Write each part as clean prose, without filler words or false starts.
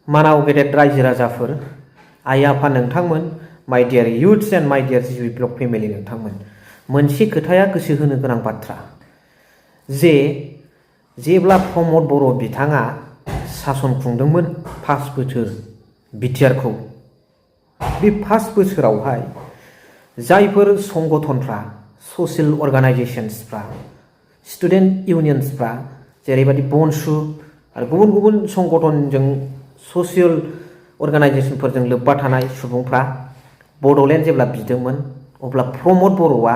मानाव गेदेर रायजो राजाफोर, आइ आफा नोंथांमोन, माय डियार इयुथ्स एन्ड माय डियार जिबि ब्लग फेमिलि नोंथांमोन, मोनसे खोथाया गोसो होनो गोनां बाथ्रा जे जेब्ला प्रमद बर' बिथाङा सासन खुंदोंमोन 5 बोसोर बिटिआरखौ, बे 5 बोसोरावहाय जायफोर संगठनफ्रा, ससियेल अर्गानाइजेशन्सफ्रा, स्टुडेन्ट इउनियन्सफ्रा जेरैबायदि बनसु आरो गुबुन गुबुन संगठनजों ससियेल अर्गानाइजेशनफोरजों लोब्बा थानाय सुबुंफ्रा बड'लेण्ड जेब्ला बिदोंमोन अब्ला प्रमद बर'आ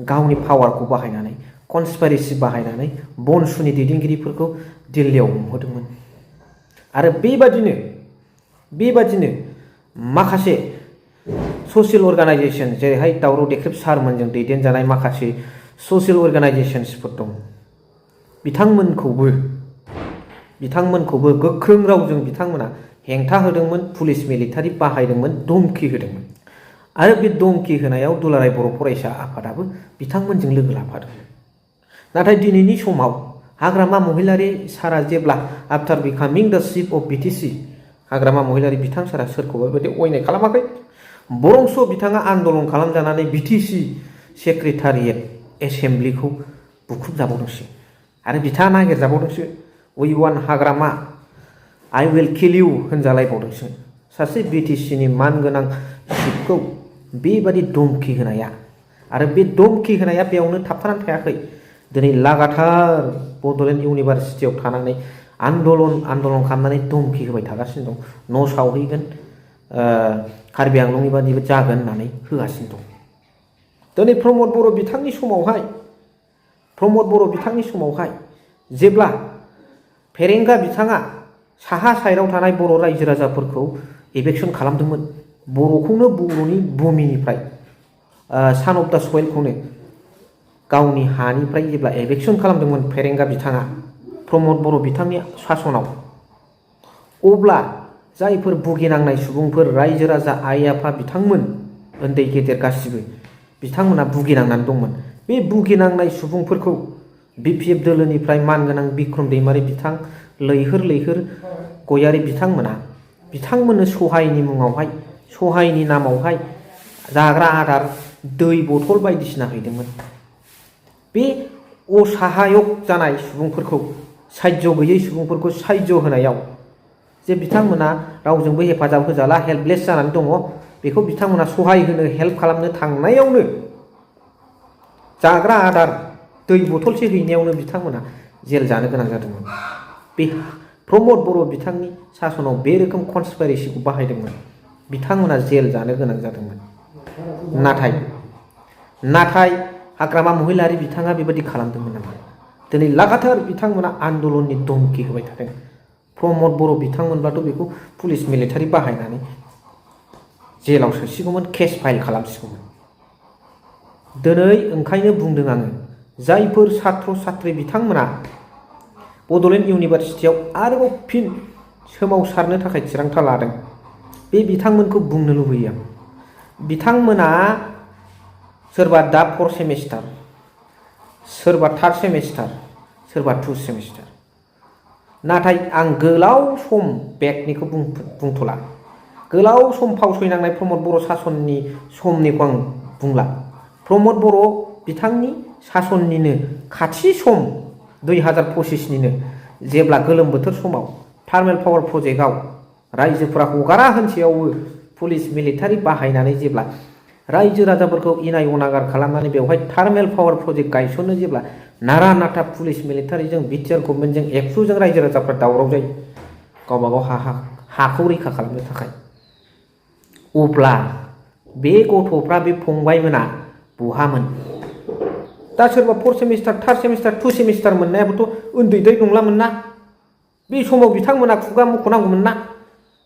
गावनि पावारखौ बाहायनानै कनस्पिरेसि बाहायनानै बनसुनि दैदेनगिरिफोरखौ दिल्लीयाव हमहोदोंमोन आरो बेबादिनो माखासे ससियेल अर्गानाइजेशन जेरैहाय दावराव देख्रेब सारमोनजों दैदेनजानाय माखासे ससियेल अर्गानाइजेशन्सफोर दं, बिथांमोनखौबो गोख्रों रावजों बिथांमोना हेंथा होदोंमोन, पुलिस मिलिटारि बाहायदोंमोन, धमखि होदोंमोन आरो बे धमखि होनायाव दुलाराय बर' फरायसा आफादाबो बिथांमोनजों लोगो लाफादोंमोन। नाथाय दिनैनि समाव हाग्रामा महिलारि सारा जेब्ला आफ्टार बिकामिं द चिफ अफ बिटिसि, हाग्रामा महिलारि बिथां सारा सोरखौबा बेबायदि अयनाय खालामाखै, बरंस' बिथाङा आन्दलन खालामजानानै बिटिसि सेक्रेटारियेट एसेम्ब्लिखौ बुख्रुबजाबावदोंसो आरो बिथाङा नागिरजाबावदोंसो, उइ वान हाग्रामा, आइ उइल किल इउ होनजालायबावदोंसो। सासे बिटिसिनि मानगोनां चिफखौ बेबादि धमखि होनाया आरो बे धमखि होनाया बेयावनो थाबथानानै थायाखै, दिनै लागातार बड'लेण्ड इउनिभारसिटियाव थानानै आन्दलन खालामनानै धमखि होबाय थागासिनो दं, न' सावहैगोन, कार्बि आंलंनि बादिबो जागोन होननानै होगासिनो दं। दिनै प्रमद बर' बिथांनि समावहाय जेब्ला फेरेंगा बिथाङा साहा साइडआव थानाय बर' रायजो राजाफोरखौ इभेकसन खालामदोंमोन, बर'खौनो बर'नि भुमिनिफ्राय सान अफ दा सयेलखौनो गावनि हानिफ्राय जेब्ला इभेकसन खालामदोंमोन फेरेंगा बिथाङा प्रमद बर' बिथांनि सासनाव, अब्ला जायफोर भुगिनांनाय सुबुंफोर, रायजो राजा, आइ आफा बिथांमोन, उन्दै गेदेर गासिबो बिथांमोना भुगिनांनानै दंमोन। बे भुगिनांनाय सुबुंफोरखौ बिपिएफ दोलोनिफ्राय मानगोनां बिक्रम दैमारि बिथां, लैहोर गयारि बिथांमोननो सहायनि नामावहाय जाग्रा आदार, दै बथल बायदिसिना हैदोंमोन। बे असहायक जानाय सुबुंफोरखौ, सायज' गैयै सुबुंफोरखौ सायज' होनायाव जे बिथांमोना रावजोंबो हेफाजाब होजाला, हेल्पलेस जानानै दङ, बेखौ बिथांमोना सहाय होनो, हेल्प खालामनो थांनायावनो, जाग्रा आदार, दै बथलसे हैनायावनो बिथांमोना जेल जानो गोनां जादोंमोन। बे प्रमद बर' बिथांनि सासनाव बे रोखोम कनस्पिरेसिखौ बाहायदोंमोन, बिथांमोना जेल जानो गोनां जादोंमोन। नाथाय हाग्रामा महिलारि बिथाङा बेबादि खालामदोंमोन नामा? दिनै लागातार बिथांमोना आन्दलननि धमखि होबाय थादों। प्रमद बर' बिथांमोनब्लाथ' बेखौ पुलिस मिलिटारि बाहायनानै जेलाव सोसिगौमोन, केस फाइल खालामसिगौमोन। दिनै ओंखायनो बुंदों आङो, जायफोर सात्र साथ्रि बिथांमोना बड'लेण्ड इउनिभारसिटियाव आरोबाव फिन सोमावसारनो थाखाय थिरांथा लादों, बे बिथांमोनखौ बुंनो लुबैयो आं। बिथांमोना सोरबा दा 4 सेमिस्टार, सोरबा 3rd सेमिस्टार, सोरबा 2 सेमिस्टार। नाथाय आं गोलाव सम बेकनिखौ बुंथ'ला, गोलाव सम फावसयनांनाय प्रमद बर' सासननि समनिखौ आं बुंला। प्रमद बर' बिथांनि सासननिनो खाथि सम 2025निनो जेब्ला गोलोम बोथोर समाव थार्मेल पावार प्रजेक्टआव रायजोफोरा हगारा होनसेयावबो पुलिस मिलिटारि बाहायनानै जेब्ला रायजो राजाफोरखौ इनाय अनागार खालामनानै बेवहाय थार्मेल पावार प्रजेक्ट गायसननो जेब्ला नारा नाथा पुलिस मिलिटारिजों बिटिआर गभर्नमेन्टजों एबसुजों रायजो राजाफ्रा दावराव जायो गावबागाव हाखौ रैखा खालामनो थाखाय, अब्ला बे गथ'फ्रा, बे फंबायमोना बहामोन? दा सोरबा 4 सेमिस्टार, 3rd सेमिस्टार, 2 सेमिस्टार मोननायाबोथ' उन्दैद्राय नंलामोन ना? बे समाव बिथांमोना खुगा मख'नांगौमोन ना?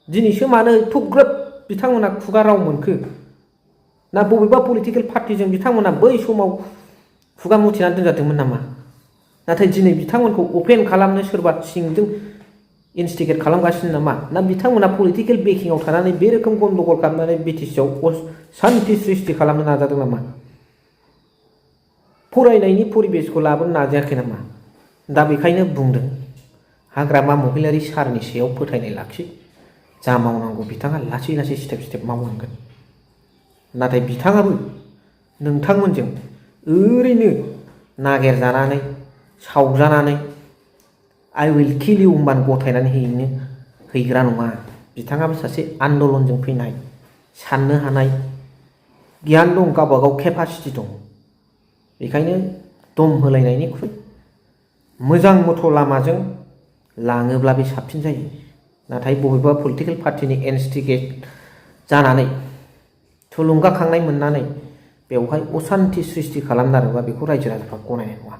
दिनैसो मानो एथ'ग्रोब बिथांमोना खुगा राव मोनखो? ना बबेबा पलिटिकेल पार्टिजों बिथांमोना बै समाव खुगा मुथेनानै दोनजादोंमोन नामा? नाथाय दिनै बिथांमोनखौ अपेन खालामनो सोरबा सिंजों इनस्टिगेट खालामगासिनो नामा? ना बिथांमोना पलिटिकेल बेकिंआव थानानै बे रोखोम गन्दगल खालामनानै बिटिसिआव सान्थि सृष्टि खालामनो नाजादों नामा? फरायनायनि परिबेसखौ लाबोनो नाजायाखै नामा? दा बेखायनो बुंदों, हाग्रामा महिलारि सारनि सायाव फोथायनाय लाखि, जा मावनांगौ बिथाङा लासै लासै स्टेप स्टेप मावलांगोन। नाथाय बिथाङाबो नोंथांमोनजों ओरैनो नागिरजानानै सावजानानै I will kill you होनबानो गथायनानै हैग्रा नङा। बिथाङाबो सासे आन्दलनजों फैनाय, साननो हानाय गियान दं, गावबागाव केपासिटि दं। बेखायनो दम होलायनायनिख्रुइ मोजां मथ' लामाजों लाङोब्ला बे साबसिन जायो। नाथाय बबेबा पलिटिकेल पार्टिनि इनस्टिगेट जानानै थुलुंगाखांनाय मोननानै बेवहाय असान्ति सृष्टि खालामनारोबा बेखौ रायजो राजाफ्रा गनायनाय नङा।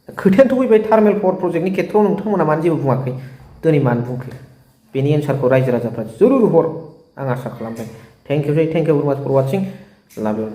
खोथायाथ' फैबाय थार्मेल पावार प्रजेक्टनि खेथ्रआव नोंथांमोना मानो जेबो बुङाखै, दिनै मानो बुंखो? बेनि एन्सारखौ रायजो राजाफ्रा जरुर हर, आं आसा खालामबाय। थेंक इउ भेरि माच फर वाचिं। लाभ इउ।